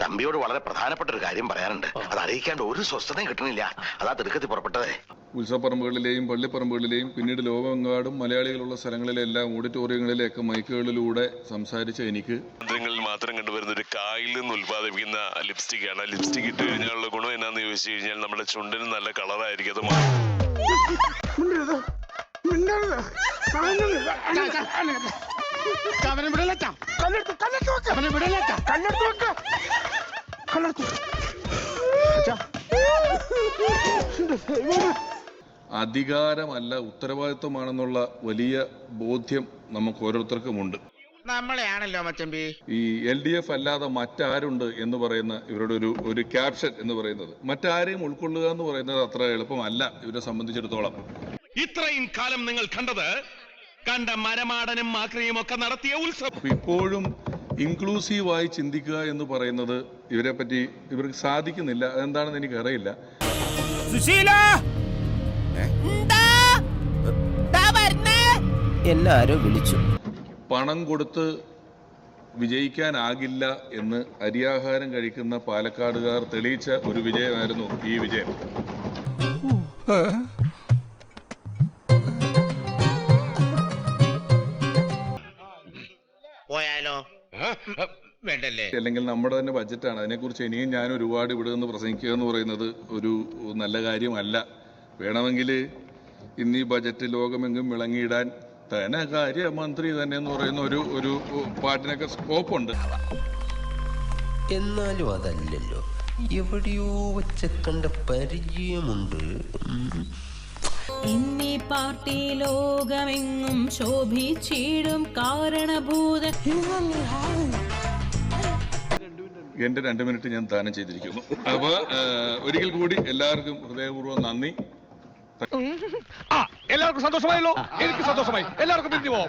തമ്പിയോട് വളരെ പ്രധാനപ്പെട്ട ഒരു കാര്യം പറയാനുണ്ട്. അത് അറിയിക്കാണ്ട് ഒരു സ്വസ്ഥതയും കിട്ടണില്ല. അതാ തിടുക്കത്തിൽ പുറപ്പെട്ടതേ. ഉത്സവപ്പറമ്പുകളിലെയും പള്ളിപ്പറമ്പുകളിലെയും പിന്നീട് ലോകമെങ്ങാടും മലയാളികളുള്ള സ്ഥലങ്ങളിലെല്ലാം ഓഡിറ്റോറിയങ്ങളിലെയൊക്കെ മൈക്കുകളിലൂടെ സംസാരിച്ച എനിക്ക് ങ്ങളിൽ മാത്രം കണ്ടുവരുന്ന ഒരു കായിൽ നിന്ന് ഉത്പാദിപ്പിക്കുന്ന ലിപ്സ്റ്റിക് ആണ്. ലിപ്സ്റ്റിക് ഇട്ട് കഴിഞ്ഞാലുള്ള ഗുണം എന്നാന്ന് ചോദിച്ചു കഴിഞ്ഞാൽ നമ്മുടെ ചുണ്ടിന് നല്ല കളറായിരിക്കും. അത് അധികാരമല്ല ഉത്തരവാദിത്വമാണെന്നുള്ള വലിയ ബോധ്യം നമുക്ക് ഓരോരുത്തർക്കുമുണ്ട്. നമ്മളെയാണല്ലോ മച്ചമ്പി. ഈ LDF അല്ലാതെ മറ്റാരുണ്ട് എന്ന് പറയുന്ന ഇവരുടെ ഒരു ക്യാപ്ഷൻ എന്ന് പറയുന്നത്, മറ്റാരെയും ഉൾക്കൊള്ളുക എന്ന് പറയുന്നത് അത്ര എളുപ്പമല്ല ഇവരെ സംബന്ധിച്ചിടത്തോളം. ഇത്രയും കാലം നിങ്ങൾ കണ്ട മരമാടനും മാക്രിയും ഒക്കെ നടത്തിയ ഉത്സവം. അപ്പൊ ഇപ്പോഴും ഇൻക്ലൂസീവായി ചിന്തിക്കുക എന്ന് പറയുന്നത് ഇവരെ പറ്റി ഇവർക്ക് സാധിക്കുന്നില്ല. അതെന്താണെന്ന് എനിക്കറിയില്ല. എല്ലാരോ വിളിച്ചു. പണം കൊടുത്ത് വിജയിക്കാനാകില്ല എന്ന് അരിയാഹാരം കഴിക്കുന്ന പാലക്കാടുകാർ തെളിയിച്ച ഒരു വിജയമായിരുന്നു ഈ വിജയം. പോയാലോ? വേണ്ടല്ലേ? അല്ലെങ്കിൽ നമ്മുടെ തന്നെ ബഡ്ജറ്റാണ്. അതിനെക്കുറിച്ച് ഇനിയും ഞാൻ ഒരുപാട് ഇവിടെ നിന്ന് പ്രസംഗിക്കുക എന്ന് പറയുന്നത് ഒരു നല്ല കാര്യമല്ല. വേണമെങ്കിൽ ഇന്ന് ഈ ബഡ്ജറ്റ് ലോകമെങ്ങും വിളങ്ങിയിടാൻ ധനകാര്യമന്ത്രി തന്നെ എന്ന് പറയുന്ന ഒരു പാട്ടിനൊക്കെ സ്കോപ്പുണ്ട്. എന്നാലും അതല്ലല്ലോ, എവിടെയോ വെച്ച കണ്ട പരിചയമുണ്ട്. ഇന്നീ പാർട്ടി ലോകമെങ്ങും ശോഭിച്ചിടും കാരണഭൂത. എന്റെ 2 മിനിറ്റ് ഞാൻ ദാനം ചെയ്തിരിക്കുന്നു. അപ്പൊ ഒരിക്കൽ കൂടി എല്ലാവർക്കും ഹൃദയപൂർവ്വം നന്ദി. എല്ലാവർക്കും സന്തോഷമായല്ലോ. എനിക്ക് സന്തോഷമായി. എല്ലാവർക്കും പിരിഞ്ഞു പോവാം.